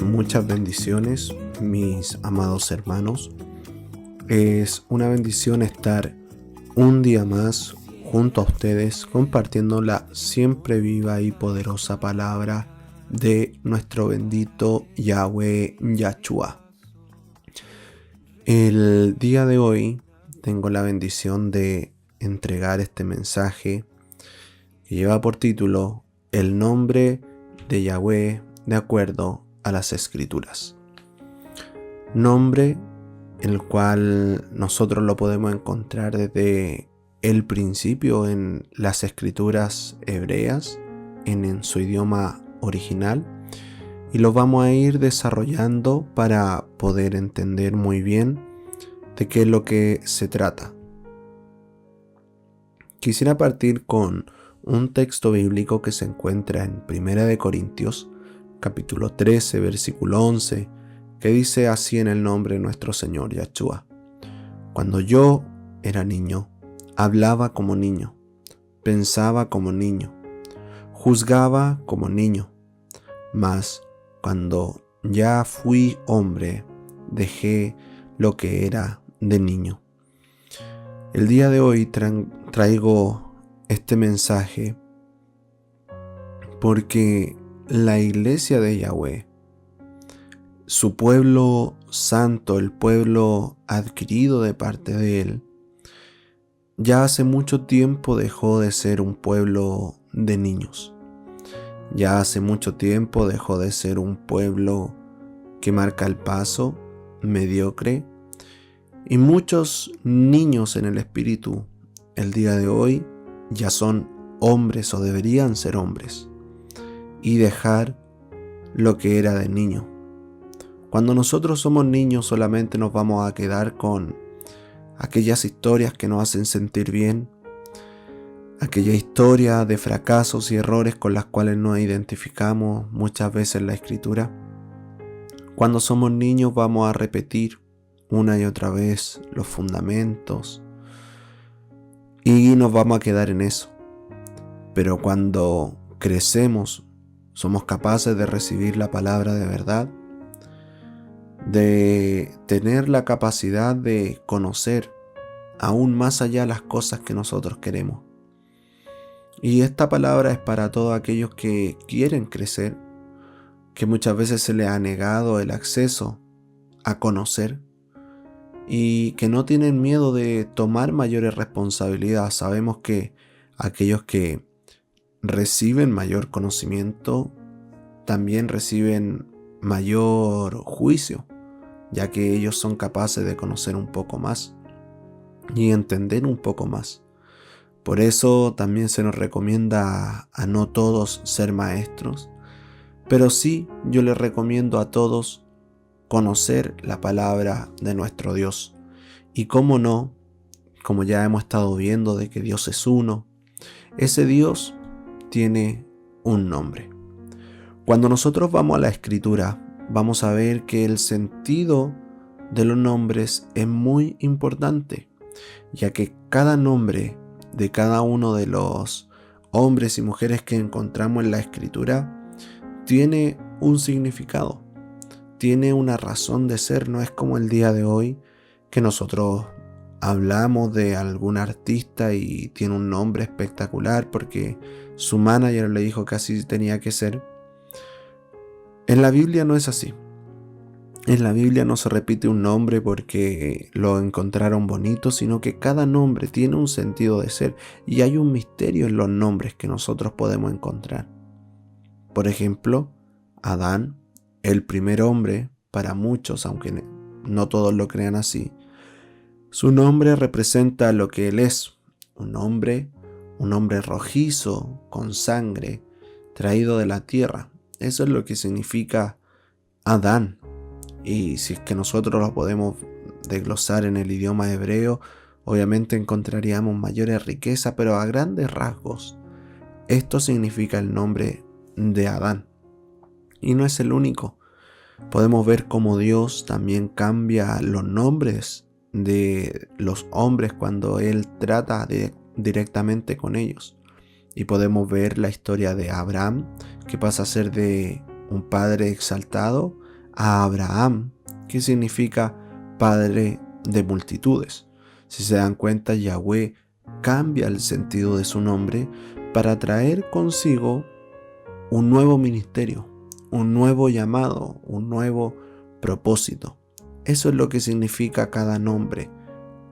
Muchas bendiciones, mis amados hermanos. Es una bendición estar un día más junto a ustedes compartiendo la siempre viva y poderosa palabra de nuestro bendito Yahweh Yahshua. El día de hoy tengo la bendición de entregar este mensaje que lleva por título El nombre de Yahweh de acuerdo a las Escrituras. Nombre el cual nosotros lo podemos encontrar desde el principio en las Escrituras hebreas, en su idioma original, y lo vamos a ir desarrollando para poder entender muy bien de qué es lo que se trata. Quisiera partir con un texto bíblico que se encuentra en 1 Corintios capítulo 13, versículo 11, que dice así en el nombre de nuestro Señor Yahshua: Cuando yo era niño, hablaba como niño, pensaba como niño, juzgaba como niño, mas cuando ya fui hombre, dejé lo que era de niño. El día de hoy traigo este mensaje porque la iglesia de Yahweh, su pueblo santo, el pueblo adquirido de parte de Él, ya hace mucho tiempo dejó de ser un pueblo de niños. Ya hace mucho tiempo dejó de ser un pueblo que marca el paso, mediocre, y muchos niños en el espíritu el día de hoy ya son hombres o deberían ser hombres y dejar lo que era de niño. Cuando nosotros somos niños solamente nos vamos a quedar con aquellas historias que nos hacen sentir bien, aquella historia de fracasos y errores con las cuales nos identificamos muchas veces en la Escritura. Cuando somos niños vamos a repetir una y otra vez los fundamentos y nos vamos a quedar en eso. Pero cuando crecemos, somos capaces de recibir la palabra de verdad, de tener la capacidad de conocer aún más allá las cosas que nosotros queremos. Y esta palabra es para todos aquellos que quieren crecer, que muchas veces se les ha negado el acceso a conocer y que no tienen miedo de tomar mayores responsabilidades. Sabemos que aquellos que reciben mayor conocimiento también reciben mayor juicio, ya que ellos son capaces de conocer un poco más y entender un poco más. Por eso también se nos recomienda a no todos ser maestros, pero sí yo les recomiendo a todos conocer la palabra de nuestro Dios. Y cómo no, como ya hemos estado viendo de que Dios es uno, ese Dios tiene un nombre. Cuando nosotros vamos a la Escritura, vamos a ver que el sentido de los nombres es muy importante, ya que cada nombre de cada uno de los hombres y mujeres que encontramos en la Escritura tiene un significado, tiene una razón de ser. No es como el día de hoy que nosotros hablamos de algún artista y tiene un nombre espectacular porque su manager le dijo que así tenía que ser. En la Biblia no es así. En la Biblia no se repite un nombre porque lo encontraron bonito, sino que cada nombre tiene un sentido de ser y hay un misterio en los nombres que nosotros podemos encontrar. Por ejemplo, Adán, el primer hombre para muchos, aunque no todos lo crean así, su nombre representa lo que él es, un hombre rojizo, con sangre, traído de la tierra. Eso es lo que significa Adán. Y si es que nosotros lo podemos desglosar en el idioma hebreo, obviamente encontraríamos mayores riquezas, pero a grandes rasgos, esto significa el nombre de Adán. Y no es el único. Podemos ver cómo Dios también cambia los nombres de los hombres cuando Él trata directamente con ellos. Y podemos ver la historia de Abraham, que pasa a ser de un padre exaltado a Abraham, que significa padre de multitudes. Si se dan cuenta, Yahweh cambia el sentido de su nombre para traer consigo un nuevo ministerio, un nuevo llamado, un nuevo propósito. Eso es lo que significa cada nombre,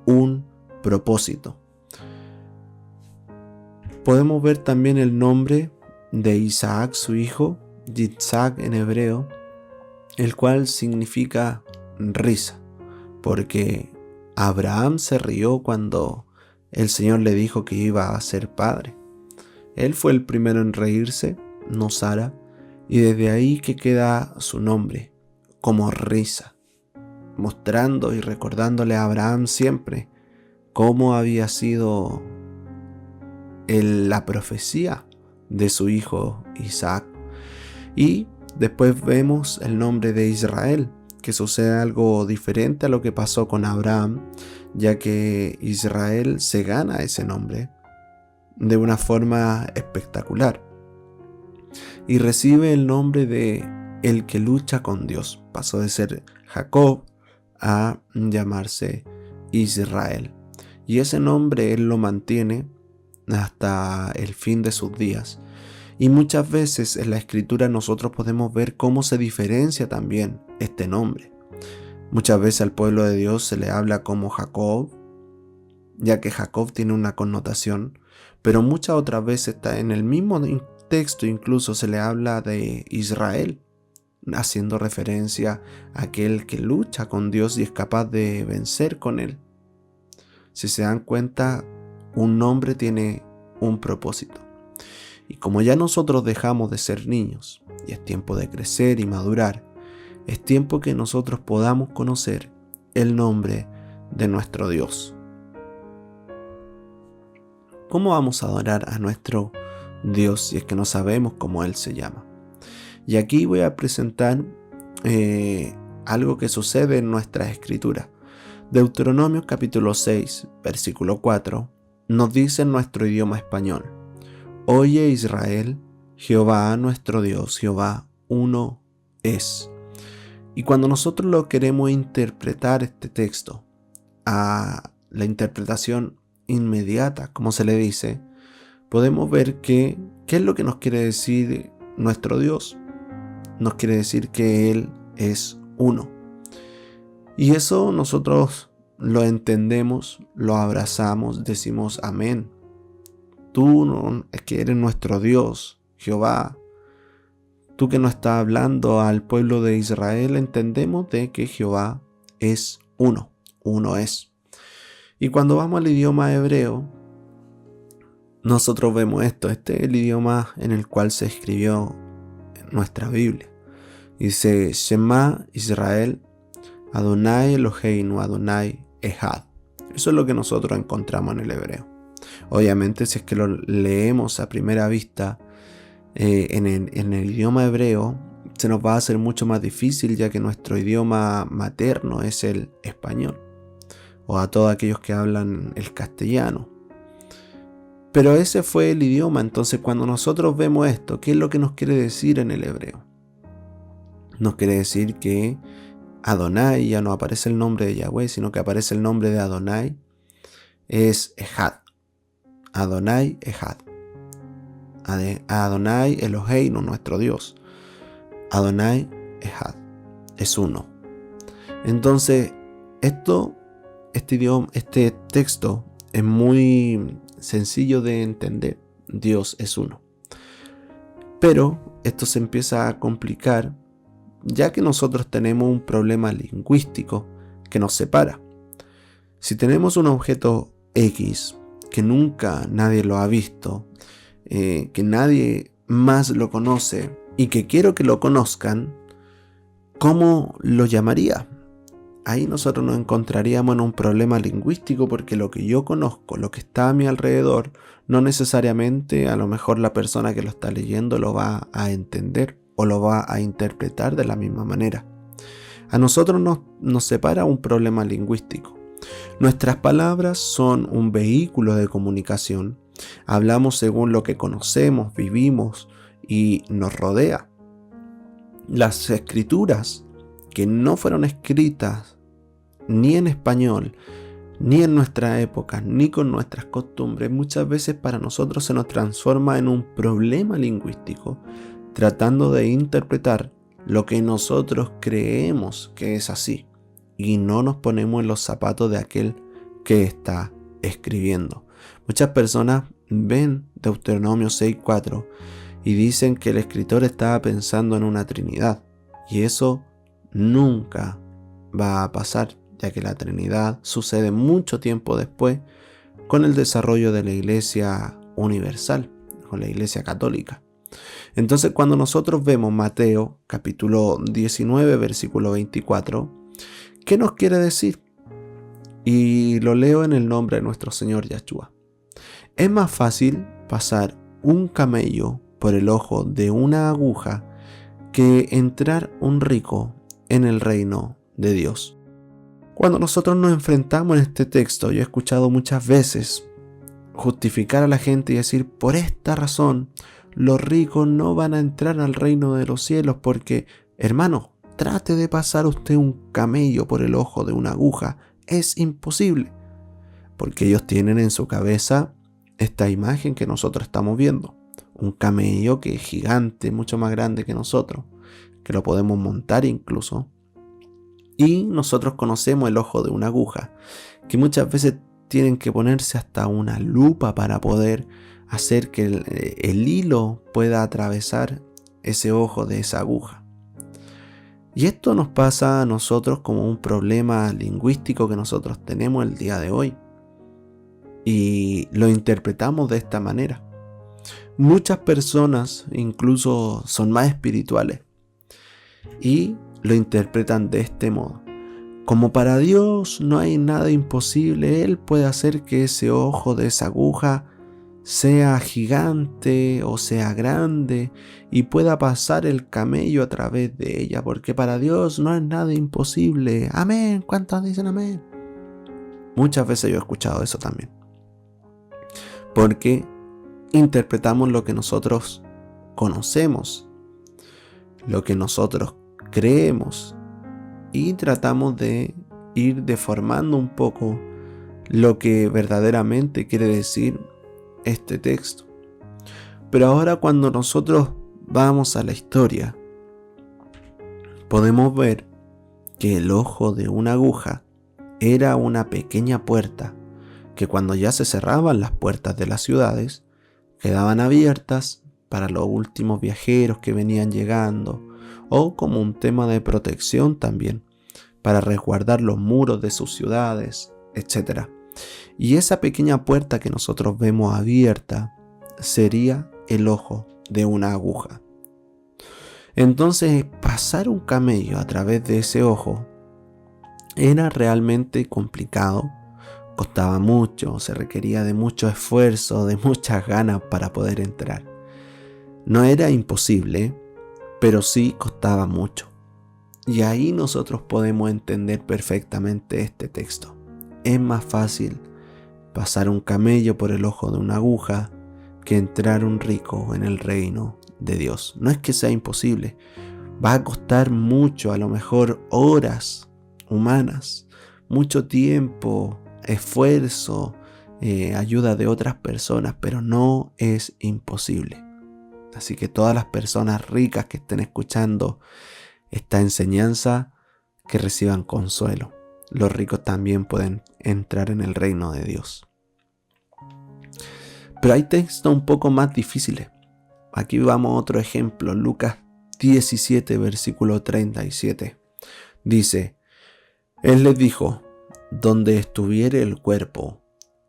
un propósito. Podemos ver también el nombre de Isaac, su hijo, Yitzhak en hebreo, el cual significa risa, porque Abraham se rió cuando el Señor le dijo que iba a ser padre. Él fue el primero en reírse, no Sara, y desde ahí que queda su nombre, como risa, mostrando y recordándole a Abraham siempre cómo había sido la profecía de su hijo Isaac. Y después vemos el nombre de Israel, que sucede algo diferente a lo que pasó con Abraham, ya que Israel se gana ese nombre de una forma espectacular y recibe el nombre de el que lucha con Dios. Pasó de ser Jacob a llamarse Israel, y ese nombre él lo mantiene hasta el fin de sus días. Y muchas veces en la escritura nosotros podemos ver cómo se diferencia también este nombre. Muchas veces al pueblo de Dios se le habla como Jacob, ya que Jacob tiene una connotación, pero muchas otras veces está en el mismo texto incluso se le habla de Israel, haciendo referencia a aquel que lucha con Dios y es capaz de vencer con él. Si se dan cuenta, un nombre tiene un propósito. Y como ya nosotros dejamos de ser niños y es tiempo de crecer y madurar, es tiempo que nosotros podamos conocer el nombre de nuestro Dios. ¿Cómo vamos a adorar a nuestro Dios si es que no sabemos cómo Él se llama? Y aquí voy a presentar algo que sucede en nuestras escrituras. Deuteronomio capítulo 6, versículo 4, nos dice en nuestro idioma español: Oye Israel, Jehová nuestro Dios, Jehová uno es. Y cuando nosotros lo queremos interpretar este texto a la interpretación inmediata, como se le dice, podemos ver que ¿qué es lo que nos quiere decir nuestro Dios? Nos quiere decir que Él es uno. Y eso nosotros lo entendemos, lo abrazamos, decimos amén. Tú es que eres nuestro Dios, Jehová. Tú que nos estás hablando al pueblo de Israel, entendemos de que Jehová es uno es. Y cuando vamos al idioma hebreo, nosotros vemos esto. Este es el idioma en el cual se escribió nuestra Biblia. Dice: Shema Israel, Adonai Eloheinu, Adonai Echad. Eso es lo que nosotros encontramos en el hebreo. Obviamente, si es que lo leemos a primera vista en el idioma hebreo, se nos va a hacer mucho más difícil, ya que nuestro idioma materno es el español, o a todos aquellos que hablan el castellano. Pero ese fue el idioma. Entonces, cuando nosotros vemos esto, ¿qué es lo que nos quiere decir en el hebreo? Nos quiere decir que Adonai, ya no aparece el nombre de Yahweh, sino que aparece el nombre de Adonai, es Echad. Adonai Echad. Adonai Eloheinu, nuestro Dios. Adonai Echad. Es uno. Entonces, este texto es muy sencillo de entender. Dios es uno. Pero esto se empieza a complicar, ya que nosotros tenemos un problema lingüístico que nos separa. Si tenemos un objeto X que nunca nadie lo ha visto, que nadie más lo conoce y que quiero que lo conozcan, ¿cómo lo llamaría? Ahí nosotros nos encontraríamos en un problema lingüístico, porque lo que yo conozco, lo que está a mi alrededor, no necesariamente a lo mejor la persona que lo está leyendo lo va a entender o lo va a interpretar de la misma manera. A nosotros nos separa un problema lingüístico. Nuestras palabras son un vehículo de comunicación. Hablamos según lo que conocemos, vivimos y nos rodea. Las escrituras que no fueron escritas ni en español, ni en nuestra época, ni con nuestras costumbres, muchas veces para nosotros se nos transforma en un problema lingüístico, tratando de interpretar lo que nosotros creemos que es así, y no nos ponemos en los zapatos de aquel que está escribiendo. Muchas personas ven Deuteronomio 6:4 y dicen que el escritor estaba pensando en una Trinidad, y eso nunca va a pasar, ya que la Trinidad sucede mucho tiempo después con el desarrollo de la Iglesia universal, con la Iglesia católica. Entonces, cuando nosotros vemos Mateo capítulo 19, versículo 24, ¿qué nos quiere decir? Y lo leo en el nombre de nuestro Señor Yahshua. Es más fácil pasar un camello por el ojo de una aguja que entrar un rico en el reino de Dios. Cuando nosotros nos enfrentamos en este texto, yo he escuchado muchas veces justificar a la gente y decir, por esta razón, los ricos no van a entrar al reino de los cielos porque, hermano, trate de pasar usted un camello por el ojo de una aguja. Es imposible, porque ellos tienen en su cabeza esta imagen que nosotros estamos viendo. Un camello que es gigante, mucho más grande que nosotros, que lo podemos montar incluso. Y nosotros conocemos el ojo de una aguja, que muchas veces tienen que ponerse hasta una lupa para poder hacer que el hilo pueda atravesar ese ojo de esa aguja. Y esto nos pasa a nosotros como un problema lingüístico que nosotros tenemos el día de hoy. Y lo interpretamos de esta manera. Muchas personas incluso son más espirituales y lo interpretan de este modo. Como para Dios no hay nada imposible, Él puede hacer que ese ojo de esa aguja sea gigante o sea grande y pueda pasar el camello a través de ella, porque para Dios no es nada imposible. Amén. ¿Cuántos dicen amén? Muchas veces yo he escuchado eso también, porque interpretamos lo que nosotros conocemos, lo que nosotros creemos, y tratamos de ir deformando un poco lo que verdaderamente quiere decir este texto. Pero ahora, cuando nosotros vamos a la historia, podemos ver que el ojo de una aguja era una pequeña puerta que, cuando ya se cerraban las puertas de las ciudades, quedaban abiertas para los últimos viajeros que venían llegando, o como un tema de protección también, para resguardar los muros de sus ciudades, etc. Y esa pequeña puerta que nosotros vemos abierta sería el ojo de una aguja. Entonces, pasar un camello a través de ese ojo era realmente complicado, costaba mucho, se requería de mucho esfuerzo, de muchas ganas para poder entrar. No era imposible, pero sí costaba mucho. Y ahí nosotros podemos entender perfectamente este texto. Es más fácil pasar un camello por el ojo de una aguja que entrar un rico en el reino de Dios. No es que sea imposible, va a costar mucho, a lo mejor horas humanas, mucho tiempo, esfuerzo, ayuda de otras personas, pero no es imposible. Así que todas las personas ricas que estén escuchando esta enseñanza, que reciban consuelo. Los ricos también pueden entrar en el reino de Dios. Pero hay textos un poco más difíciles. Aquí vamos a otro ejemplo. Lucas 17, versículo 37. Dice: Él les dijo, donde estuviere el cuerpo,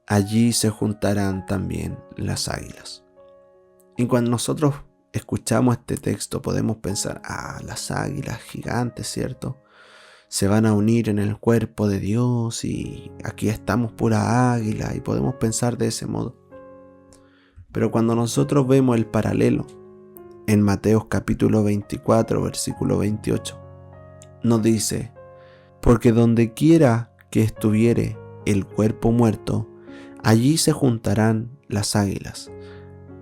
allí se juntarán también las águilas. Y cuando nosotros escuchamos este texto podemos pensar, las águilas gigantes, ¿cierto? Se van a unir en el cuerpo de Dios y aquí estamos pura águila, y podemos pensar de ese modo. Pero cuando nosotros vemos el paralelo en Mateo capítulo 24, versículo 28, nos dice: porque donde quiera que estuviere el cuerpo muerto, allí se juntarán las águilas.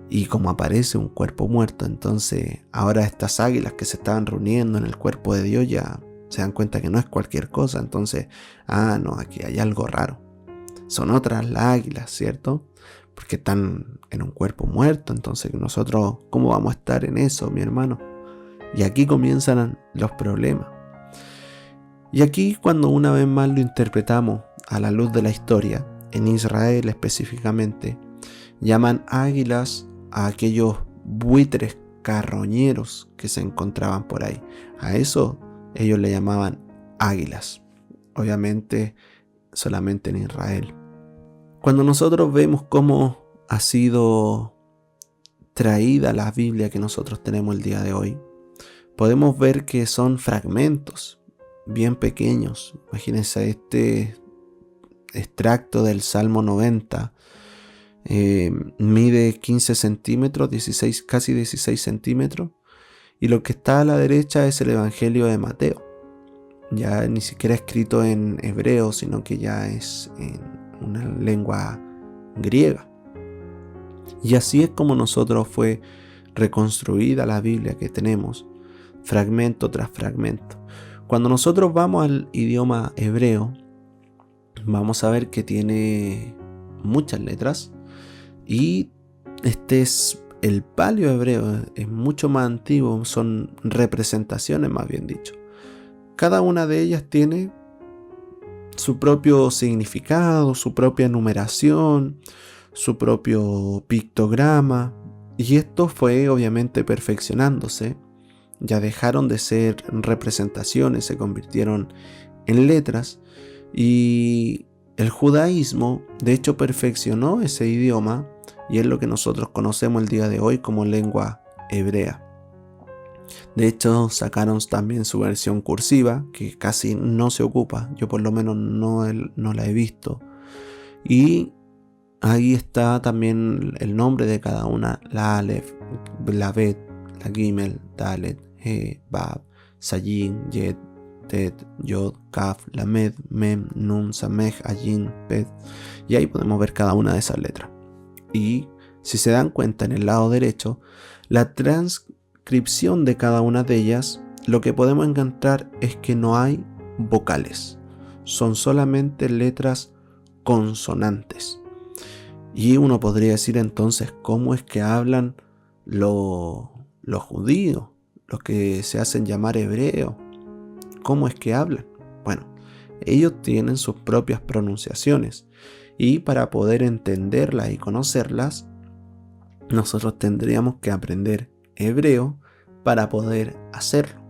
Y como aparece un cuerpo muerto, entonces ahora estas águilas que se estaban reuniendo en el cuerpo de Dios ya se dan cuenta que no es cualquier cosa. Entonces, no, aquí hay algo raro. Son otras las águilas, ¿cierto? Porque están en un cuerpo muerto. Entonces nosotros, ¿cómo vamos a estar en eso, mi hermano? Y aquí comienzan los problemas. Y aquí, cuando una vez más lo interpretamos a la luz de la historia, en Israel específicamente, llaman águilas a aquellos buitres carroñeros que se encontraban por ahí. A eso ellos le llamaban águilas. Obviamente solamente en Israel. Cuando nosotros vemos cómo ha sido traída la Biblia que nosotros tenemos el día de hoy, podemos ver que son fragmentos bien pequeños. Imagínense este extracto del Salmo 90. Mide 15 centímetros, casi 16 centímetros. Y lo que está a la derecha es el Evangelio de Mateo. Ya ni siquiera escrito en hebreo, sino que ya es en una lengua griega. Y así es como nosotros fue reconstruida la Biblia que tenemos, fragmento tras fragmento. Cuando nosotros vamos al idioma hebreo, vamos a ver que tiene muchas letras. Y este es el paleo hebreo, es mucho más antiguo, son representaciones más bien dicho. Cada una de ellas tiene su propio significado, su propia numeración, su propio pictograma. Y esto fue obviamente perfeccionándose. Ya dejaron de ser representaciones, se convirtieron en letras. Y el judaísmo, de hecho, perfeccionó ese idioma y es lo que nosotros conocemos el día de hoy como lengua hebrea. De hecho, sacaron también su versión cursiva, que casi no se ocupa. Yo por lo menos no la he visto. Y ahí está también el nombre de cada una. La Aleph, la Bet, la Gimel, Dalet, He, Bab, Sayin, Yet, Tet, Yod, Kaf, Lamed, Mem, Nun, Samej, Ayin, Pet. Y ahí podemos ver cada una de esas letras. Y si se dan cuenta, en el lado derecho, la transcripción de cada una de ellas, lo que podemos encontrar es que no hay vocales. Son solamente letras consonantes. Y uno podría decir entonces, ¿cómo es que hablan los judíos, los que se hacen llamar hebreos? ¿Cómo es que hablan? Bueno, ellos tienen sus propias pronunciaciones y para poder entenderlas y conocerlas, nosotros tendríamos que aprender hebreo para poder hacerlo.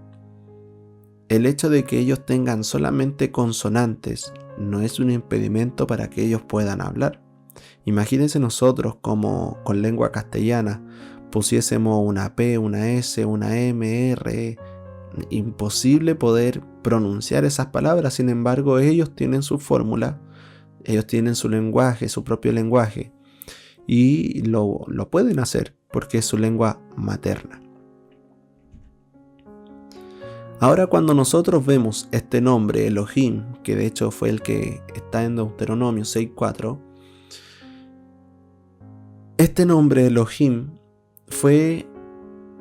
El hecho de que ellos tengan solamente consonantes no es un impedimento para que ellos puedan hablar. Imagínense nosotros como con lengua castellana pusiésemos una P, una S, una M, R. Imposible poder pronunciar esas palabras. Sin embargo, ellos tienen su fórmula, ellos tienen su lenguaje, su propio lenguaje, y lo pueden hacer porque es su lengua materna. Ahora, cuando nosotros vemos este nombre Elohim, que de hecho fue el que está en Deuteronomio 6:4, este nombre Elohim fue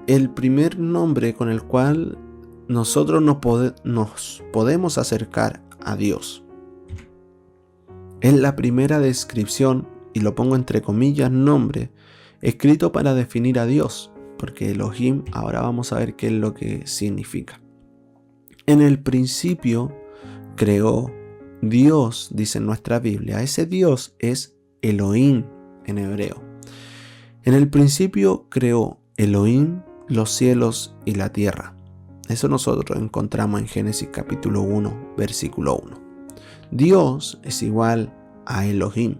el primer nombre con el cual nosotros nos podemos acercar a Dios. Es la primera descripción, y lo pongo entre comillas, nombre, escrito para definir a Dios, porque Elohim, ahora vamos a ver qué es lo que significa. En el principio creó Dios, dice en nuestra Biblia. Ese Dios es Elohim en hebreo. En el principio creó Elohim los cielos y la tierra. Eso nosotros encontramos en Génesis capítulo 1, versículo 1. Dios es igual a Elohim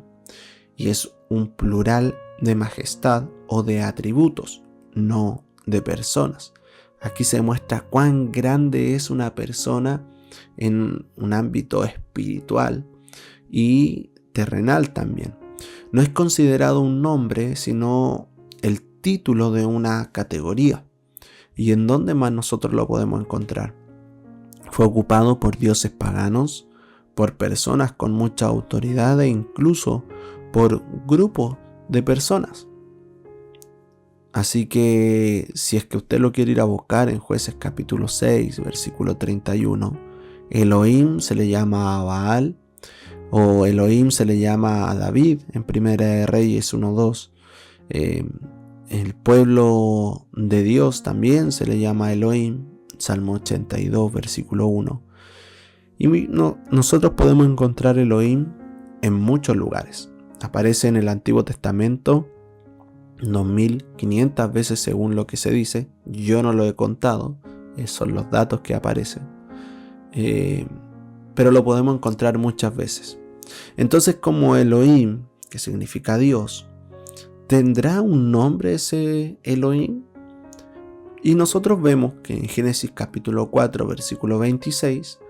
y es un plural de majestad o de atributos, no de personas. Aquí se muestra cuán grande es una persona en un ámbito espiritual y terrenal también. No es considerado un nombre, sino el título de una categoría. ¿Y en dónde más nosotros lo podemos encontrar? Fue ocupado por dioses paganos, por personas con mucha autoridad e incluso por grupos de personas. Así que si es que usted lo quiere ir a buscar en Jueces capítulo 6, versículo 31, Elohim se le llama a Baal, o Elohim se le llama a David en Primera de Reyes 1:2. El pueblo de Dios también se le llama Elohim, Salmo 82, versículo 1. Y nosotros podemos encontrar Elohim en muchos lugares. Aparece en el Antiguo Testamento 2500 veces según lo que se dice. Yo no lo he contado, esos son los datos que aparecen. Pero lo podemos encontrar muchas veces. Entonces, como Elohim, que significa Dios, ¿tendrá un nombre ese Elohim? Y nosotros vemos que en Génesis capítulo 4, versículo 26,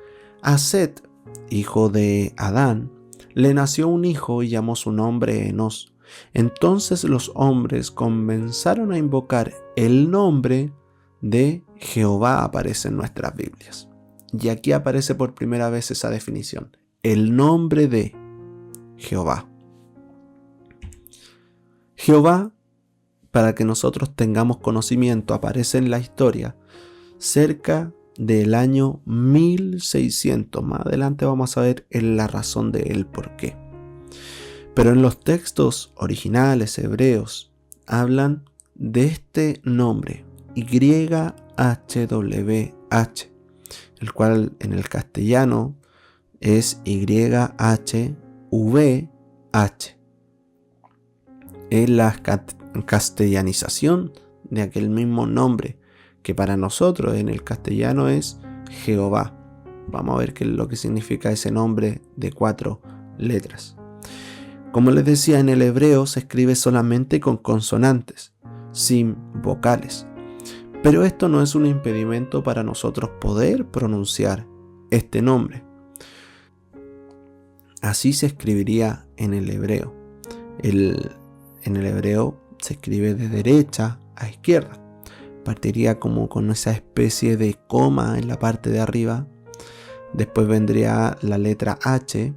a Set, hijo de Adán, le nació un hijo y llamó su nombre Enos. Entonces los hombres comenzaron a invocar el nombre de Jehová, aparece en nuestras Biblias. Y aquí aparece por primera vez esa definición, el nombre de Jehová. Jehová, para que nosotros tengamos conocimiento, aparece en la historia cerca del año 1600. Más adelante vamos a ver la razón de el por qué. Pero en los textos originales hebreos hablan de este nombre, YHWH, el cual en el castellano es YHVH. Es la castellanización de aquel mismo nombre que para nosotros en el castellano es Jehová. Vamos a ver qué es lo que significa ese nombre de 4 letras. Como les decía, en el hebreo se escribe solamente con consonantes, sin vocales. Pero esto no es un impedimento para nosotros poder pronunciar este nombre. Así se escribiría en el hebreo. En el hebreo se escribe de derecha a izquierda. Partiría como con esa especie de coma en la parte de arriba. Después vendría la letra H.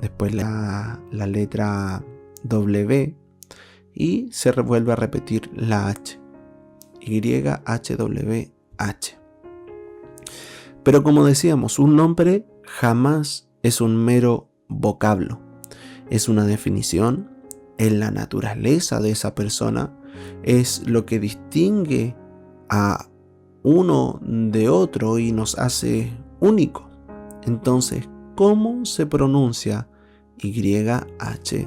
Después la letra W. Y se vuelve a repetir la H. YHWH. Pero como decíamos, un nombre jamás es un mero vocablo. Es una definición, es la naturaleza de esa persona, es lo que distingue a uno de otro y nos hace únicos. Entonces, ¿cómo se pronuncia YHWH?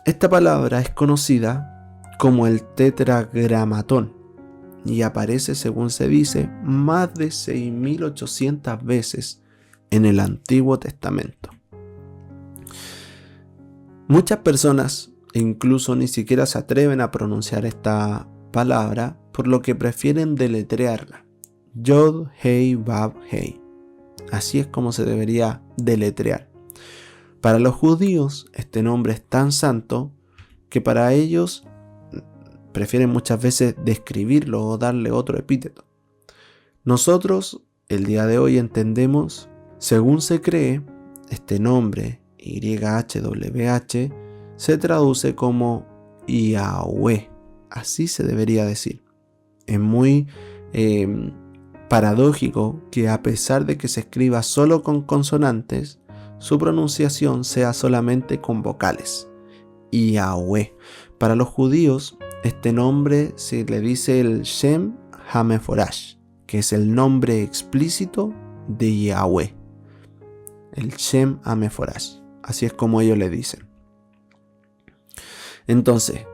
Esta palabra es conocida como el tetragramatón y aparece, según se dice, más de 6.800 veces en el Antiguo Testamento. Muchas personas incluso ni siquiera se atreven a pronunciar esta palabra, por lo que prefieren deletrearla. Yod, Hei, Vav, Hei. Así es como se debería deletrear. Para los judíos, este nombre es tan santo que para ellos prefieren muchas veces describirlo o darle otro epíteto. Nosotros, el día de hoy, entendemos, según se cree, este nombre YHWH se traduce como Yahweh. Así se debería decir. Es muy paradójico que a pesar de que se escriba solo con consonantes, su pronunciación sea solamente con vocales. Yahweh. Para los judíos, este nombre se le dice el Shem HaMeforash, que es el nombre explícito de Yahweh. El Shem HaMeforash. Así es como ellos le dicen. Entonces,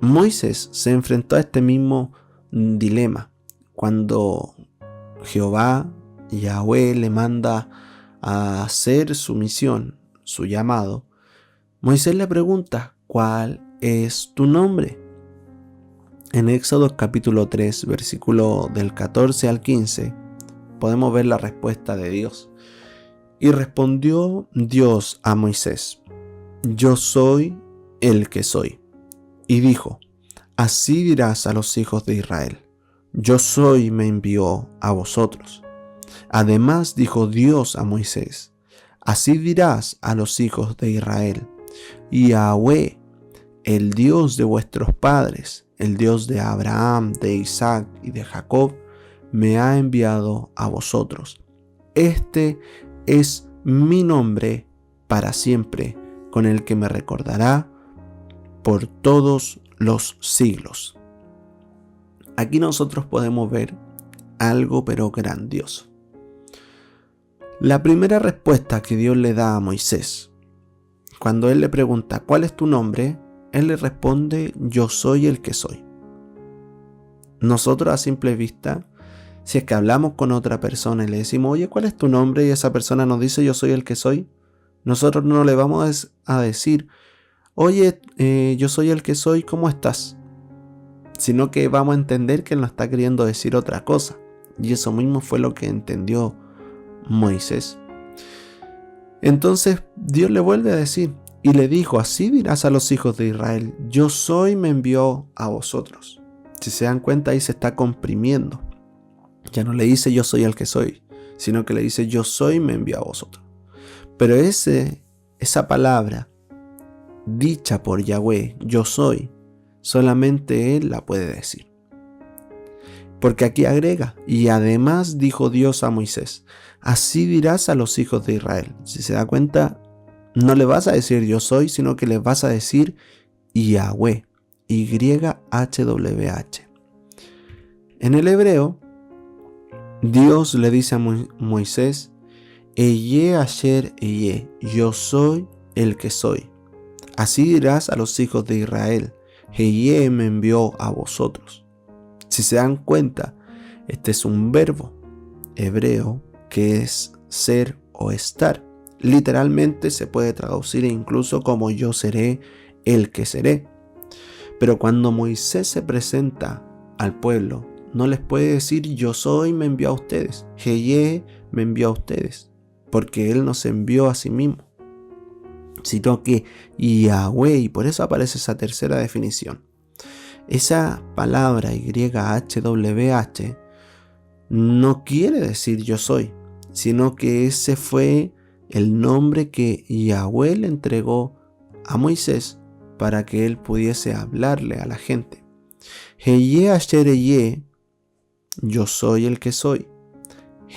Moisés se enfrentó a este mismo dilema cuando Jehová, Yahweh, le manda a hacer su misión, su llamado. Moisés le pregunta, ¿cuál es tu nombre? En Éxodo capítulo 3, versículo del 14 al 15, podemos ver la respuesta de Dios. Y respondió Dios a Moisés, yo soy el que soy. Y dijo, así dirás a los hijos de Israel, yo soy me envió a vosotros. Además dijo Dios a Moisés: así dirás a los hijos de Israel: Yahweh, el Dios de vuestros padres, el Dios de Abraham, de Isaac y de Jacob, me ha enviado a vosotros. Este es mi nombre para siempre, con el que me recordará por todos los siglos. Aquí nosotros podemos ver algo pero grandioso. La primera respuesta que Dios le da a Moisés, cuando él le pregunta ¿cuál es tu nombre?, él le responde: yo soy el que soy. Nosotros a simple vista, si es que hablamos con otra persona y le decimos: oye, ¿cuál es tu nombre?, y esa persona nos dice: yo soy el que soy, nosotros no le vamos a decir: oye, yo soy el que soy, ¿cómo estás?, sino que vamos a entender que él nos está queriendo decir otra cosa. Y eso mismo fue lo que entendió Moisés. Entonces Dios le vuelve a decir y le dijo: así dirás a los hijos de Israel: yo soy me envió a vosotros. Si se dan cuenta, ahí se está comprimiendo. Ya no le dice yo soy el que soy, sino que le dice yo soy me envió a vosotros. Pero esa palabra dicha por Yahweh, yo soy, solamente Él la puede decir. Porque aquí agrega: y además dijo Dios a Moisés: así dirás a los hijos de Israel. Si se da cuenta, no le vas a decir yo soy, sino que le vas a decir Yahweh, YHWH. En el hebreo, Dios le dice a Moisés: Eye Asher Eye, yo soy el que soy. Así dirás a los hijos de Israel: Eye me envió a vosotros. Si se dan cuenta, este es un verbo hebreo que es ser o estar. Literalmente se puede traducir incluso como yo seré el que seré. Pero cuando Moisés se presenta al pueblo, no les puede decir yo soy me envió a ustedes, Eye me envió a ustedes, porque Él nos envió a sí mismo, sino que Yahweh, y por eso aparece esa tercera definición. Esa palabra YHWH no quiere decir yo soy, sino que ese fue el nombre que Yahweh le entregó a Moisés para que él pudiese hablarle a la gente. Eye Asher Eye, yo soy el que soy.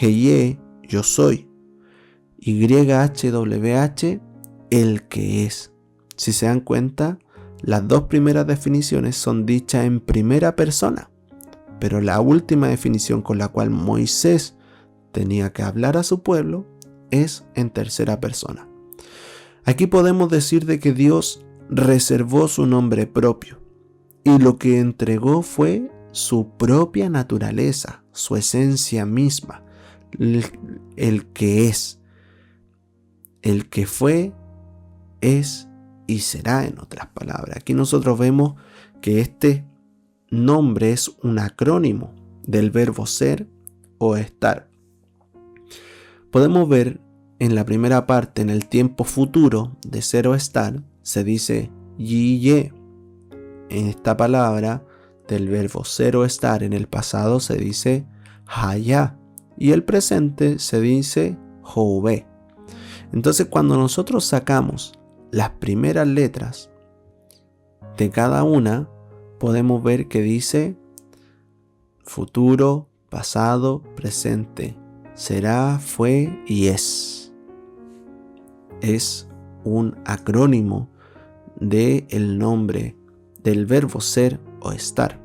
Eye, yo soy. YHWH, el que es. Si se dan cuenta, las dos primeras definiciones son dichas en primera persona, pero la última definición con la cual Moisés tenía que hablar a su pueblo es en tercera persona. Aquí podemos decir de que Dios reservó su nombre propio y lo que entregó fue su propia naturaleza, su esencia misma, el que es, el que fue, es y será, en otras palabras. Aquí nosotros vemos que este nombre es un acrónimo del verbo ser o estar. Podemos ver en la primera parte, en el tiempo futuro de ser o estar, se dice Yiye. En esta palabra del verbo ser o estar en el pasado se dice Haya. Y el presente se dice Jove. Entonces cuando nosotros sacamos las primeras letras de cada una, podemos ver que dice futuro, pasado, presente, será, fue y es. Es un acrónimo del nombre del verbo ser o estar.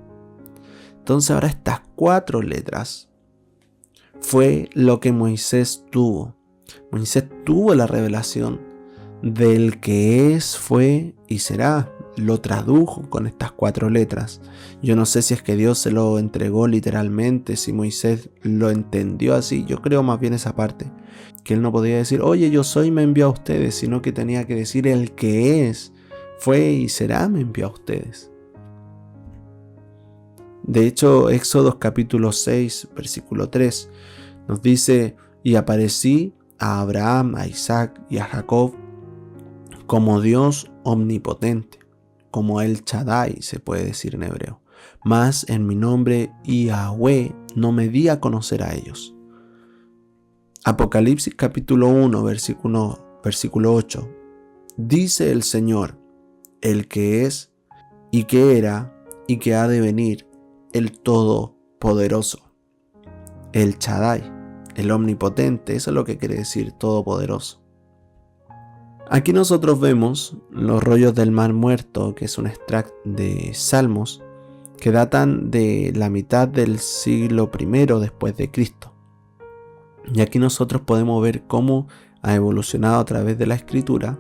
Entonces ahora estas 4 letras fue lo que Moisés tuvo. Moisés tuvo la revelación del que es, fue y será. Lo tradujo con estas 4 letras. Yo no sé si es que Dios se lo entregó literalmente, si Moisés lo entendió así. Yo creo más bien esa parte, que él no podía decir oye yo soy me envió a ustedes, sino que tenía que decir el que es, fue y será me envió a ustedes. De hecho, Éxodo capítulo 6 versículo 3 nos dice: y aparecí a Abraham, a Isaac y a Jacob como Dios omnipotente, como El Shaddai se puede decir en hebreo, mas en mi nombre Yahweh no me di a conocer a ellos. Apocalipsis capítulo 1, versículo 8. Dice el Señor, el que es, y que era, y que ha de venir, el Todopoderoso, el Shaddai, el Omnipotente. Eso es lo que quiere decir Todopoderoso. Aquí nosotros vemos los rollos del Mar Muerto, que es un extracto de Salmos, que datan de la mitad del siglo I después de Cristo. Y aquí nosotros podemos ver cómo ha evolucionado a través de la escritura.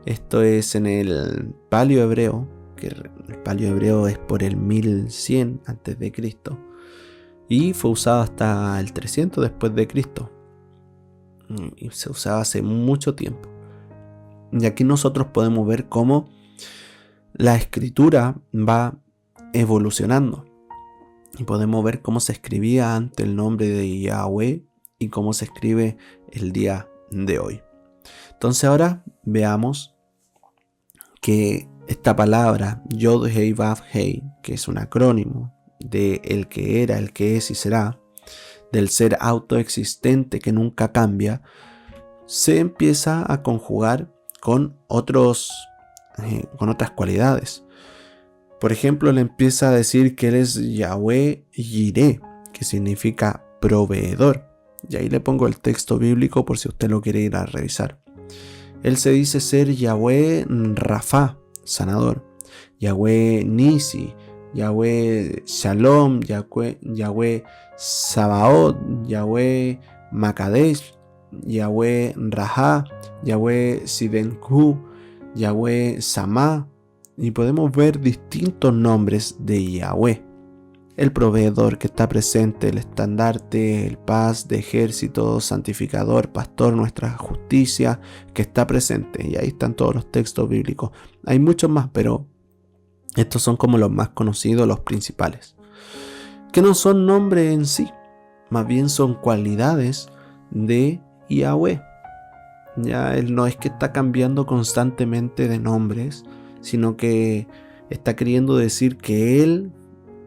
Esto es en el Paleo Hebreo, que el Paleo Hebreo es por el 1100 a.C. y fue usado hasta el 300 después de Cristo. Y se usaba hace mucho tiempo. Y aquí nosotros podemos ver cómo la escritura va evolucionando. Y podemos ver cómo se escribía antes el nombre de Yahweh y cómo se escribe el día de hoy. Entonces ahora veamos que esta palabra Yod Hei Vav Hei, que es un acrónimo de el que era, el que es y será, del ser autoexistente que nunca cambia, se empieza a conjugar con otras cualidades. Por ejemplo, le empieza a decir que él es Yahweh Yireh, que significa proveedor. Y ahí le pongo el texto bíblico por si usted lo quiere ir a revisar. Él se dice ser Yahweh Rafa, sanador, Yahweh Nisi, Yahweh Shalom, Yahweh Sabaoth, Yahweh Makadesh, Yahweh Raha, Yahweh Sidenku, Yahweh Samá. Y podemos ver distintos nombres de Yahweh. El proveedor que está presente, el estandarte, el paz de ejército, santificador, pastor, nuestra justicia, que está presente. Y ahí están todos los textos bíblicos. Hay muchos más, pero estos son como los más conocidos, los principales. Que no son nombres en sí, más bien son cualidades de Yahweh. Ya él no es que está cambiando constantemente de nombres, sino que está queriendo decir que él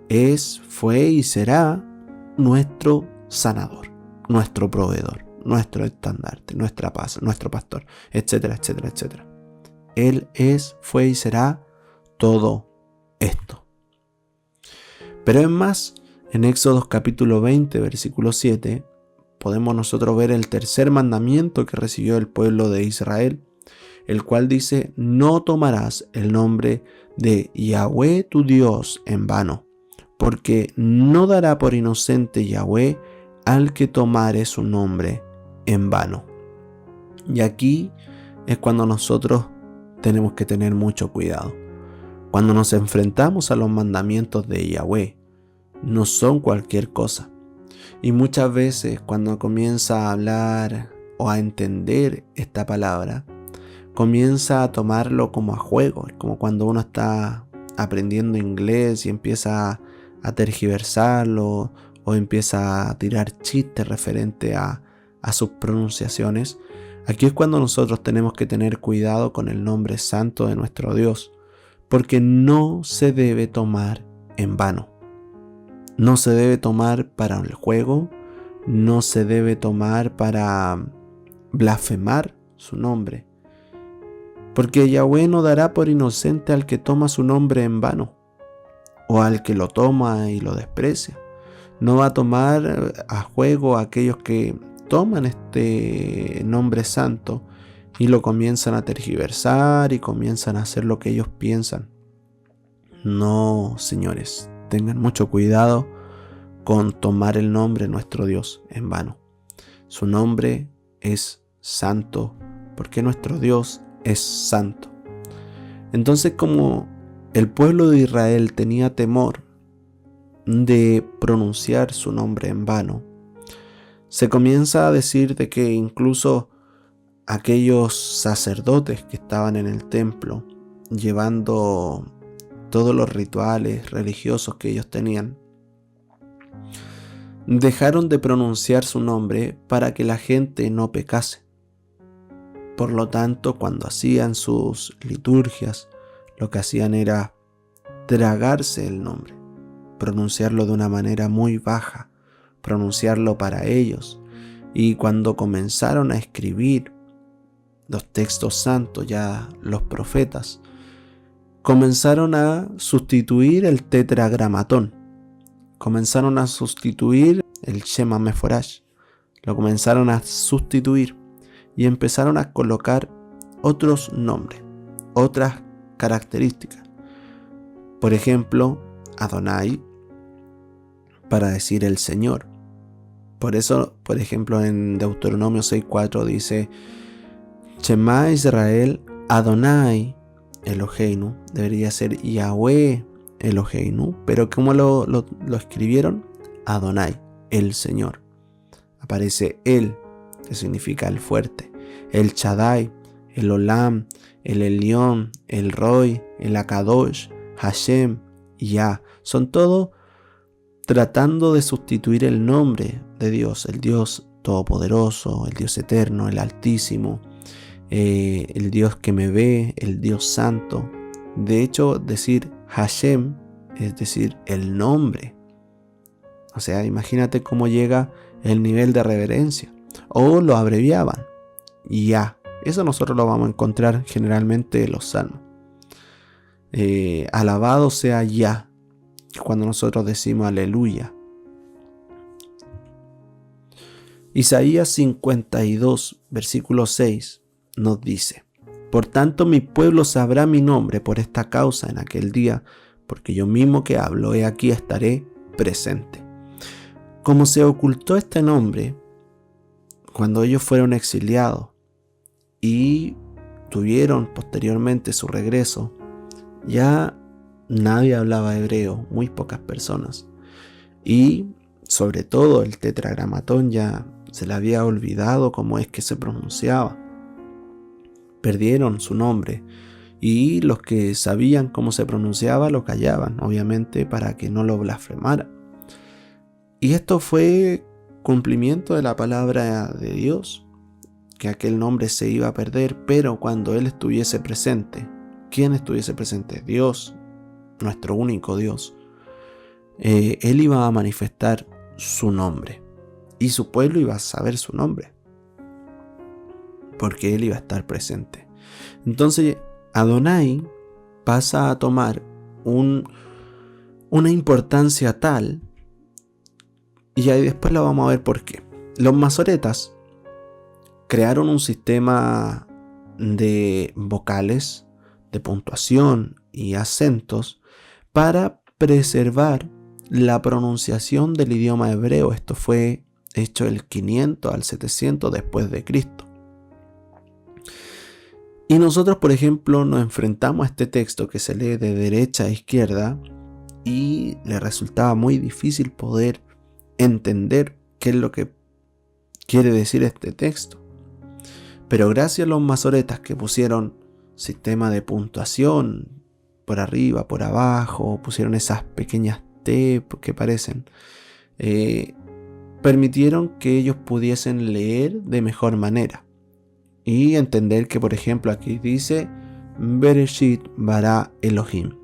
es, fue y será nuestro sanador, nuestro proveedor, nuestro estandarte, nuestra paz, nuestro pastor, etcétera, etcétera, etcétera. Él es, fue y será todo esto. Pero es más, en Éxodo capítulo 20, versículo 7, podemos nosotros ver el tercer mandamiento que recibió el pueblo de Israel, el cual dice: no tomarás el nombre de Yahweh tu Dios en vano, porque no dará por inocente Yahweh al que tomare su nombre en vano. Y aquí es cuando nosotros tenemos que tener mucho cuidado. Cuando nos enfrentamos a los mandamientos de Yahweh, no son cualquier cosa. Y muchas veces cuando comienza a hablar o a entender esta palabra, comienza a tomarlo como a juego, como cuando uno está aprendiendo inglés y empieza a tergiversarlo o empieza a tirar chistes referente a sus pronunciaciones. Aquí es cuando nosotros tenemos que tener cuidado con el nombre santo de nuestro Dios, porque no se debe tomar en vano. No se debe tomar para el juego, no se debe tomar para blasfemar su nombre, porque Yahweh no dará por inocente al que toma su nombre en vano, o al que lo toma y lo desprecia. No va a tomar a juego a aquellos que toman este nombre santo y lo comienzan a tergiversar y comienzan a hacer lo que ellos piensan. No, señores, tengan mucho cuidado con tomar el nombre de nuestro Dios en vano. Su nombre es santo, porque nuestro Dios es santo. Entonces, como el pueblo de Israel tenía temor de pronunciar su nombre en vano, se comienza a decir de que incluso aquellos sacerdotes que estaban en el templo llevando todos los rituales religiosos que ellos tenían, dejaron de pronunciar su nombre para que la gente no pecase. Por lo tanto, cuando hacían sus liturgias, lo que hacían era tragarse el nombre, pronunciarlo de una manera muy baja, pronunciarlo para ellos. Y cuando comenzaron a escribir los textos santos, ya los profetas, comenzaron a sustituir el tetragramatón, comenzaron a sustituir el Shema Meforash, lo comenzaron a sustituir y empezaron a colocar otros nombres, otras características. Por ejemplo, Adonai, para decir el Señor. Por eso, por ejemplo, en Deuteronomio 6:4 dice: Shema Israel Adonai Eloheinu. Debería ser Yahweh Eloheinu, pero ¿cómo lo escribieron? Adonai, el Señor. Aparece El, que significa el fuerte, el Shaddai, el Olam, el Elión, el Roy, el Akadosh, Hashem, Yah. Son todos tratando de sustituir el nombre de Dios, el Dios todopoderoso, el Dios eterno, el Altísimo, el Dios que me ve, el Dios santo. De hecho, decir Hashem es decir el nombre. O sea, imagínate cómo llega el nivel de reverencia. O lo abreviaban, Yah. Eso nosotros lo vamos a encontrar generalmente en los salmos. Alabado sea Yah, cuando nosotros decimos aleluya. Isaías 52, versículo 6 nos dice: Por tanto mi pueblo sabrá mi nombre por esta causa en aquel día, porque yo mismo que hablo, he aquí estaré presente. Como se ocultó este nombre cuando ellos fueron exiliados y tuvieron posteriormente su regreso, ya nadie hablaba hebreo, muy pocas personas. Y sobre todo el tetragramatón ya se le había olvidado cómo es que se pronunciaba. Perdieron su nombre y los que sabían cómo se pronunciaba lo callaban, obviamente para que no lo blasfemaran. Y esto fue cumplimiento de la palabra de Dios, que aquel nombre se iba a perder, pero cuando Él estuviese presente. ¿Quién estuviese presente? Dios, nuestro único Dios. Él iba a manifestar su nombre y su pueblo iba a saber su nombre, porque Él iba a estar presente. Entonces Adonai pasa a tomar una importancia tal, y ahí después lo vamos a ver por qué. Los masoretas crearon un sistema de vocales, de puntuación y acentos para preservar la pronunciación del idioma hebreo. Esto fue hecho del 500 al 700 después de Cristo. Y nosotros, por ejemplo, nos enfrentamos a este texto que se lee de derecha a izquierda y le resultaba muy difícil poder entender qué es lo que quiere decir este texto. Pero gracias a los masoretas que pusieron sistema de puntuación por arriba, por abajo, pusieron esas pequeñas T que parecen, permitieron que ellos pudiesen leer de mejor manera y entender que, por ejemplo, aquí dice Bereshit bara Elohim.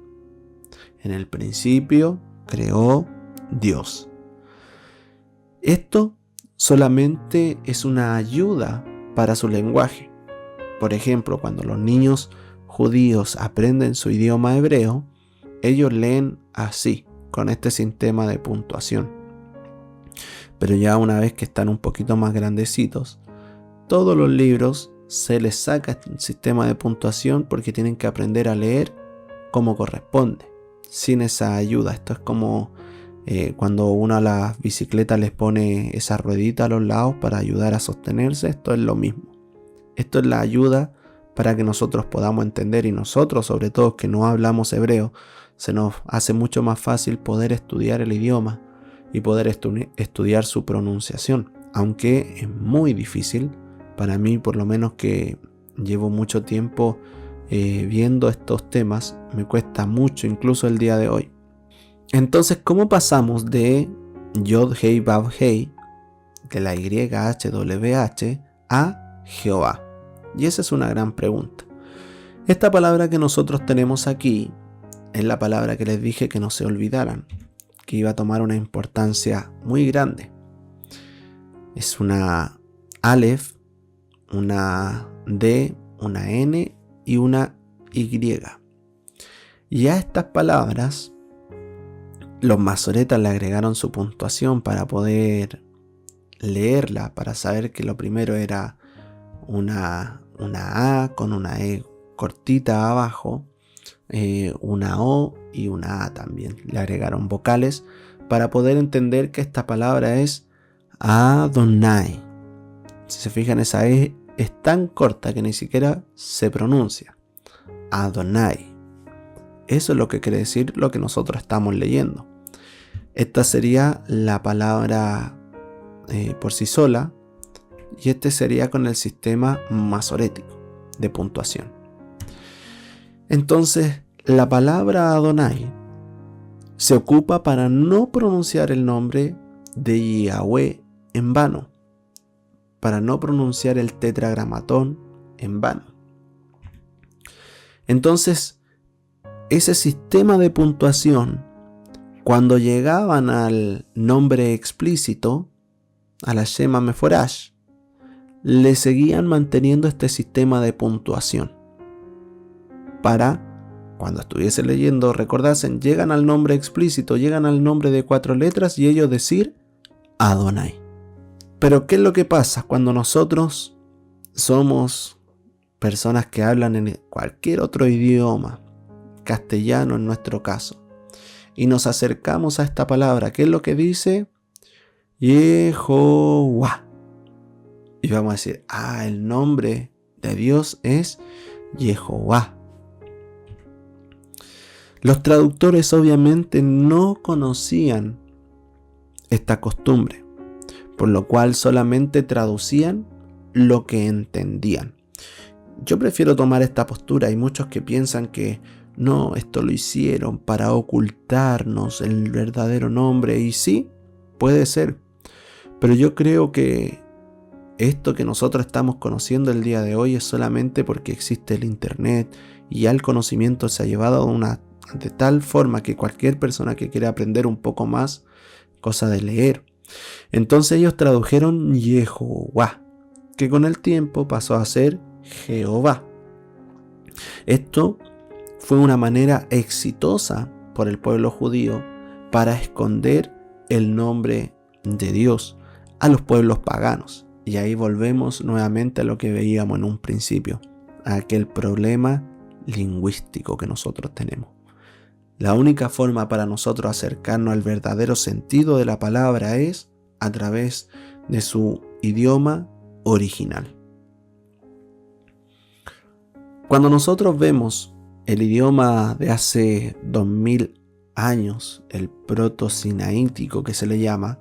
En el principio creó Dios. Esto solamente es una ayuda para su lenguaje. Por ejemplo, cuando los niños judíos aprenden su idioma hebreo, ellos leen así, con este sistema de puntuación. Pero ya una vez que están un poquito más grandecitos, todos los libros se les saca el sistema de puntuación porque tienen que aprender a leer como corresponde, sin esa ayuda. Esto es como cuando uno a las bicicletas les pone esa ruedita a los lados para ayudar a sostenerse. Esto es lo mismo. Esto es la ayuda para que nosotros podamos entender, y nosotros, sobre todo que no hablamos hebreo, se nos hace mucho más fácil poder estudiar el idioma y poder estudiar su pronunciación, aunque es muy difícil para mí, por lo menos que llevo mucho tiempo viendo estos temas, me cuesta mucho incluso el día de hoy. Entonces, ¿cómo pasamos de Yod Hei Vav Hei, de la YHWH, a Jehová? Y esa es una gran pregunta. Esta palabra que nosotros tenemos aquí es la palabra que les dije que no se olvidaran, que iba a tomar una importancia muy grande. Es una Aleph, una D, una N y una Y. Y a estas palabras los masoretas le agregaron su puntuación para poder leerla, para saber que lo primero era una A con una E cortita abajo, una O y una A también. Le agregaron vocales para poder entender que esta palabra es Adonai. Si se fijan, esa E es tan corta que ni siquiera se pronuncia. Adonai. Eso es lo que quiere decir lo que nosotros estamos leyendo. Esta sería la palabra por sí sola, y este sería con el sistema masorético de puntuación. Entonces, la palabra Adonai se ocupa para no pronunciar el nombre de Yahweh en vano, para no pronunciar el tetragramatón en vano. Entonces, ese sistema de puntuación, cuando llegaban al nombre explícito, a la Shema Meforash, le seguían manteniendo este sistema de puntuación para, cuando estuviesen leyendo, recordasen, llegan al nombre explícito, llegan al nombre de 4 letras y ellos decir Adonai. Pero ¿qué es lo que pasa cuando nosotros somos personas que hablan en cualquier otro idioma, castellano en nuestro caso, y nos acercamos a esta palabra? ¿Qué es lo que dice? Yehová. Y vamos a decir, el nombre de Dios es Yehová. Los traductores obviamente no conocían esta costumbre, por lo cual solamente traducían lo que entendían. Yo prefiero tomar esta postura. Hay muchos que piensan que no, esto lo hicieron para ocultarnos el verdadero nombre, y sí, puede ser. Pero yo creo que esto que nosotros estamos conociendo el día de hoy es solamente porque existe el internet, y ya el conocimiento se ha llevado de tal forma que cualquier persona que quiera aprender un poco más, cosa de leer. Entonces ellos tradujeron Yehová, que con el tiempo pasó a ser Jehová. Esto fue una manera exitosa por el pueblo judío para esconder el nombre de Dios a los pueblos paganos. Y ahí volvemos nuevamente a lo que veíamos en un principio, a aquel problema lingüístico que nosotros tenemos. La única forma para nosotros acercarnos al verdadero sentido de la palabra es a través de su idioma original. Cuando nosotros vemos el idioma de hace 2000 años, el proto-sinaítico que se le llama,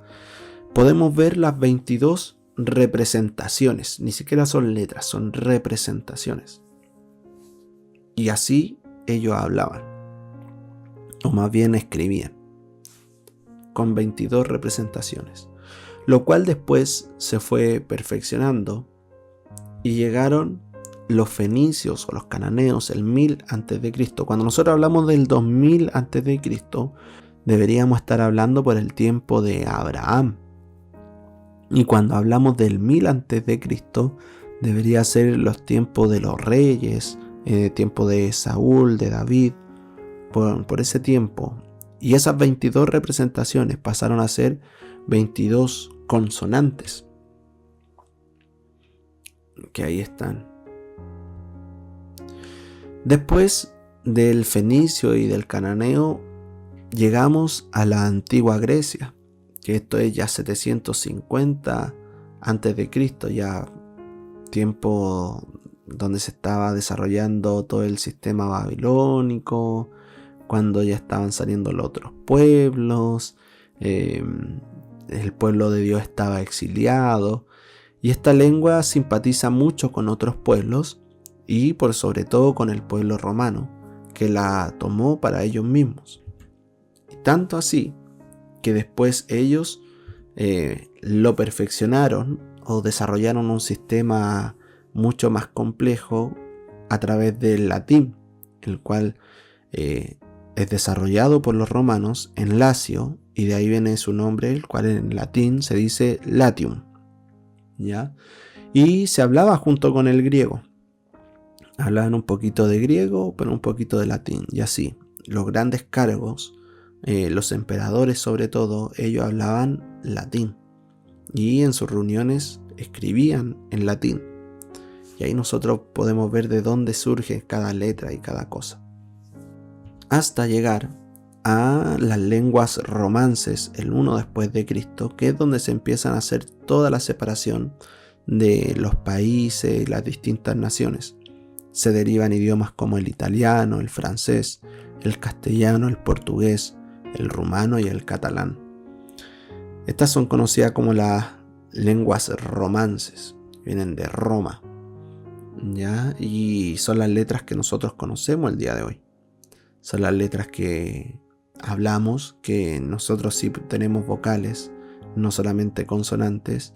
podemos ver las 22 representaciones. Ni siquiera son letras, son representaciones. Y así ellos hablaban, o más bien escribían, con 22 representaciones, lo cual después se fue perfeccionando y llegaron los fenicios o los cananeos el 1000 a.C. Cuando nosotros hablamos del 2000 a.C., deberíamos estar hablando por el tiempo de Abraham. Y cuando hablamos del 1000 a.C., debería ser los tiempos de los reyes, tiempo de Saúl, de David, por ese tiempo. Y esas 22 representaciones pasaron a ser 22 consonantes, que ahí están. Después del fenicio y del cananeo, llegamos a la antigua Grecia, que esto es ya 750 a.C., ya tiempo donde se estaba desarrollando todo el sistema babilónico, cuando ya estaban saliendo los otros pueblos, el pueblo de Dios estaba exiliado, y esta lengua simpatiza mucho con otros pueblos, y por sobre todo con el pueblo romano, que la tomó para ellos mismos. Y tanto así que después ellos lo perfeccionaron o desarrollaron un sistema mucho más complejo a través del latín, el cual es desarrollado por los romanos en Lacio, y de ahí viene su nombre, el cual en latín se dice Latium, ¿ya? y se hablaba junto con el griego. Hablaban un poquito de griego, pero un poquito de latín, y así. Los grandes cargos, los emperadores sobre todo, ellos hablaban latín, y en sus reuniones escribían en latín. Y ahí nosotros podemos ver de dónde surge cada letra y cada cosa. Hasta llegar a las lenguas romances, el 1 después de Cristo, que es donde se empiezan a hacer toda la separación de los países y las distintas naciones. Se derivan idiomas como el italiano, el francés, el castellano, el portugués, el rumano y el catalán. Estas son conocidas como las lenguas romances, vienen de Roma, ¿ya? Y son las letras que nosotros conocemos el día de hoy. Son las letras que hablamos, que nosotros sí tenemos vocales, no solamente consonantes,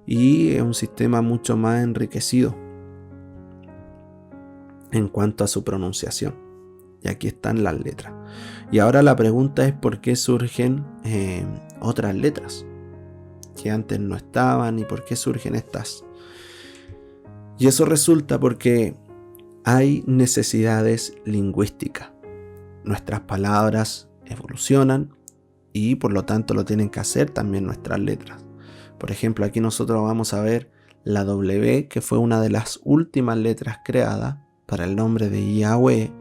y es un sistema mucho más enriquecido en cuanto a su pronunciación. Y aquí están las letras. Y ahora la pregunta es por qué surgen otras letras que antes no estaban y por qué surgen estas. Y eso resulta porque hay necesidades lingüísticas. Nuestras palabras evolucionan y por lo tanto lo tienen que hacer también nuestras letras. Por ejemplo, aquí nosotros vamos a ver la W, que fue una de las últimas letras creadas para el nombre de Yahweh,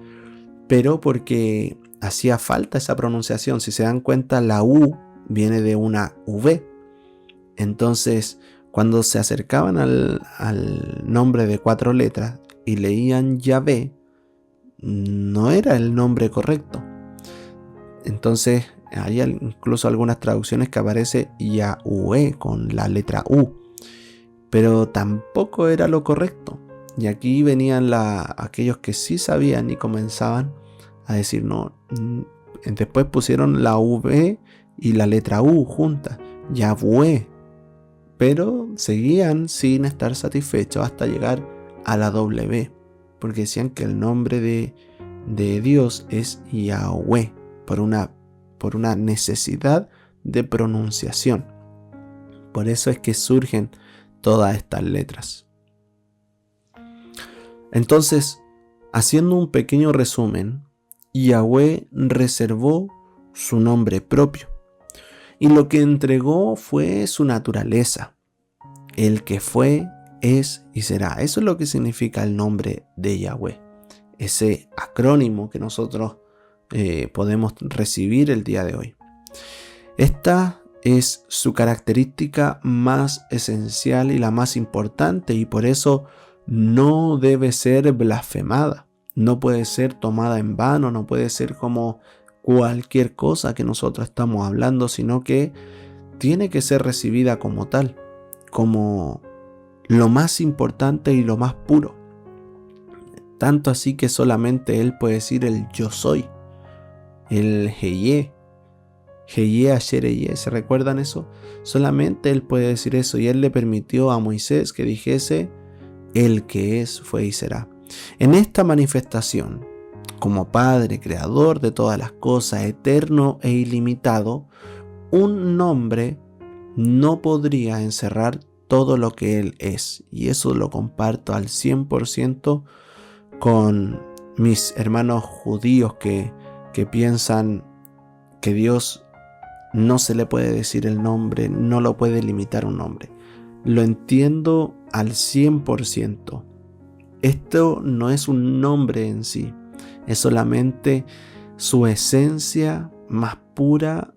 pero porque hacía falta esa pronunciación. Si se dan cuenta, la U viene de una V. Entonces, cuando se acercaban al nombre de 4 letras y leían Yahvé, no era el nombre correcto. Entonces, hay incluso algunas traducciones que aparece Yahweh con la letra U, pero tampoco era lo correcto. Y aquí venían aquellos que sí sabían y comenzaban a decir no. Después pusieron la V y la letra U juntas, Yahweh, pero seguían sin estar satisfechos hasta llegar a la W, porque decían que el nombre de Dios es Yahweh, por una necesidad de pronunciación. Por eso es que surgen todas estas letras. Entonces, haciendo un pequeño resumen, Yahweh reservó su nombre propio y lo que entregó fue su naturaleza. El que fue, es y será. Eso es lo que significa el nombre de Yahweh. Ese acrónimo que nosotros podemos recibir el día de hoy. Esta es su característica más esencial y la más importante, y por eso no debe ser blasfemada. No puede ser tomada en vano, no puede ser como cualquier cosa que nosotros estamos hablando, sino que tiene que ser recibida como tal, como lo más importante y lo más puro. Tanto así que solamente Él puede decir el yo soy, el Heye Asher Eye. ¿Se recuerdan eso? Solamente Él puede decir eso, y Él le permitió a Moisés que dijese el que es, fue y será. En esta manifestación, como Padre, Creador de todas las cosas, eterno e ilimitado, un nombre no podría encerrar todo lo que Él es. Y eso lo comparto al 100% con mis hermanos judíos que piensan que Dios no se le puede decir el nombre, no lo puede limitar un nombre. Lo entiendo al 100%. Esto no es un nombre en sí, es solamente su esencia más pura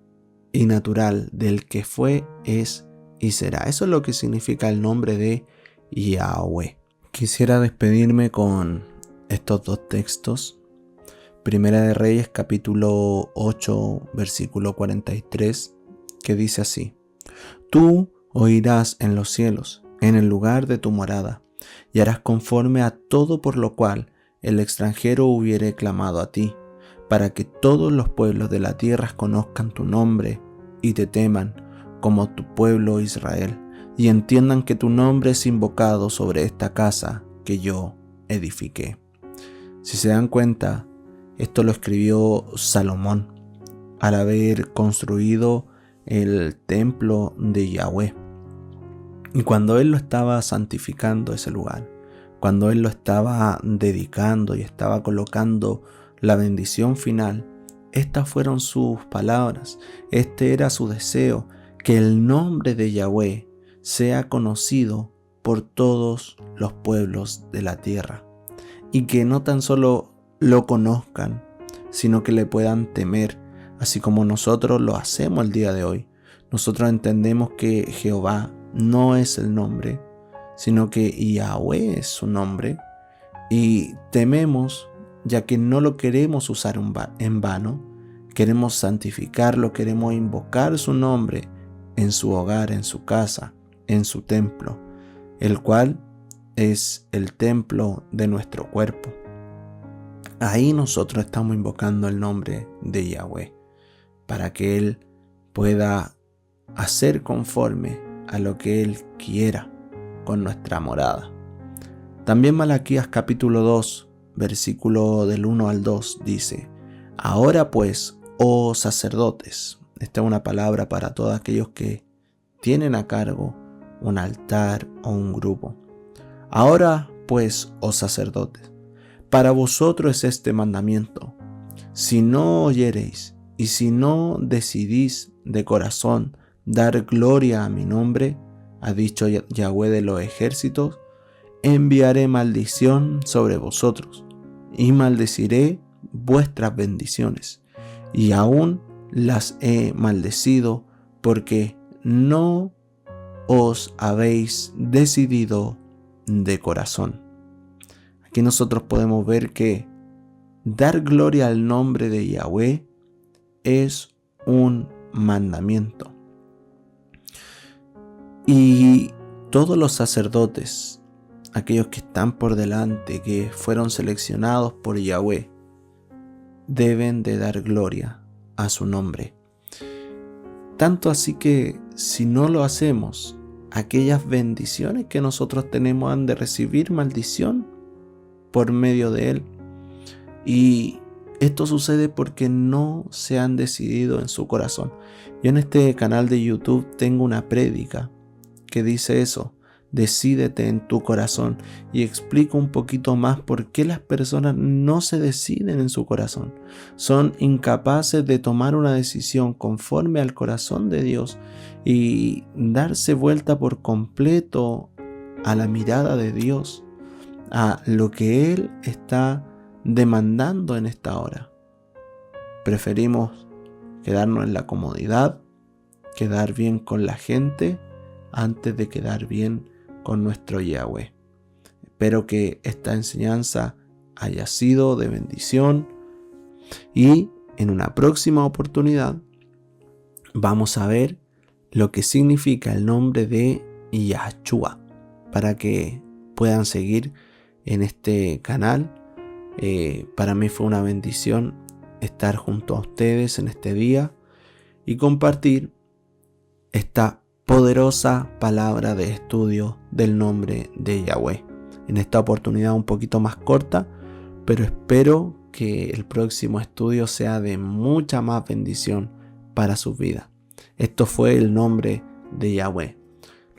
y natural del que fue, es y será. Eso es lo que significa el nombre de Yahweh. Quisiera despedirme con estos 2 textos. Primera de Reyes, capítulo 8, versículo 43, que dice así: Tú oirás en los cielos, en el lugar de tu morada, y harás conforme a todo por lo cual el extranjero hubiere clamado a ti, para que todos los pueblos de la tierra conozcan tu nombre y te teman, como tu pueblo Israel, y entiendan que tu nombre es invocado sobre esta casa que yo edifiqué. Si se dan cuenta, esto lo escribió Salomón al haber construido el templo de Yahweh. Y cuando Él lo estaba santificando ese lugar, cuando Él lo estaba dedicando y estaba colocando la bendición final, estas fueron sus palabras. Este era su deseo, que el nombre de Yahweh sea conocido por todos los pueblos de la tierra. Y que no tan solo lo conozcan, sino que le puedan temer, así como nosotros lo hacemos el día de hoy. Nosotros entendemos que Jehová no es el nombre, sino que Yahweh es su nombre, y tememos, ya que no lo queremos usar en vano, queremos santificarlo, queremos invocar su nombre en su hogar, en su casa, en su templo, el cual es el templo de nuestro cuerpo. Ahí nosotros estamos invocando el nombre de Yahweh, para que Él pueda hacer conforme a lo que Él quiera con nuestra morada. También Malaquías capítulo 2, versículo del 1 al 2 dice: Ahora pues, oh sacerdotes, esta es una palabra para todos aquellos que tienen a cargo un altar o un grupo. Ahora pues, oh sacerdotes, para vosotros es este mandamiento: si no oyereis y si no decidís de corazón dar gloria a mi nombre, ha dicho Yahweh de los ejércitos, enviaré maldición sobre vosotros y maldeciré vuestras bendiciones, y aún las he maldecido porque no os habéis decidido de corazón. Aquí nosotros podemos ver que dar gloria al nombre de Yahweh es un mandamiento. Y todos los sacerdotes, aquellos que están por delante, que fueron seleccionados por Yahweh, deben de dar gloria a su nombre. Tanto así que si no lo hacemos, aquellas bendiciones que nosotros tenemos han de recibir maldición por medio de Él. Y esto sucede porque no se han decidido en su corazón. Yo en este canal de YouTube tengo una prédica que dice eso: decídete en tu corazón, y explico un poquito más por qué las personas no se deciden en su corazón. Son incapaces de tomar una decisión conforme al corazón de Dios y darse vuelta por completo a la mirada de Dios, a lo que Él está demandando en esta hora. Preferimos quedarnos en la comodidad, quedar bien con la gente, antes de quedar bien con nuestro Yahweh. Espero que esta enseñanza haya sido de bendición, y en una próxima oportunidad vamos a ver lo que significa el nombre de Yahshua, para que puedan seguir en este canal. Para mí fue una bendición estar junto a ustedes en este día y compartir esta poderosa palabra de estudio del nombre de Yahweh. En esta oportunidad un poquito más corta, pero espero que el próximo estudio sea de mucha más bendición para sus vidas. Esto fue el nombre de Yahweh.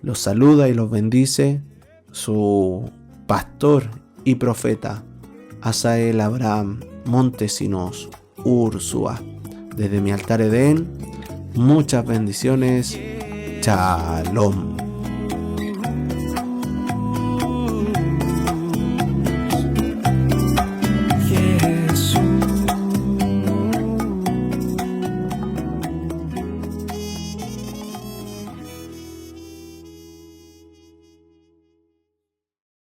Los saluda y los bendice su pastor y profeta Asael Abraham Montesinos Ursúa. Desde mi altar Edén, muchas bendiciones. Shalom.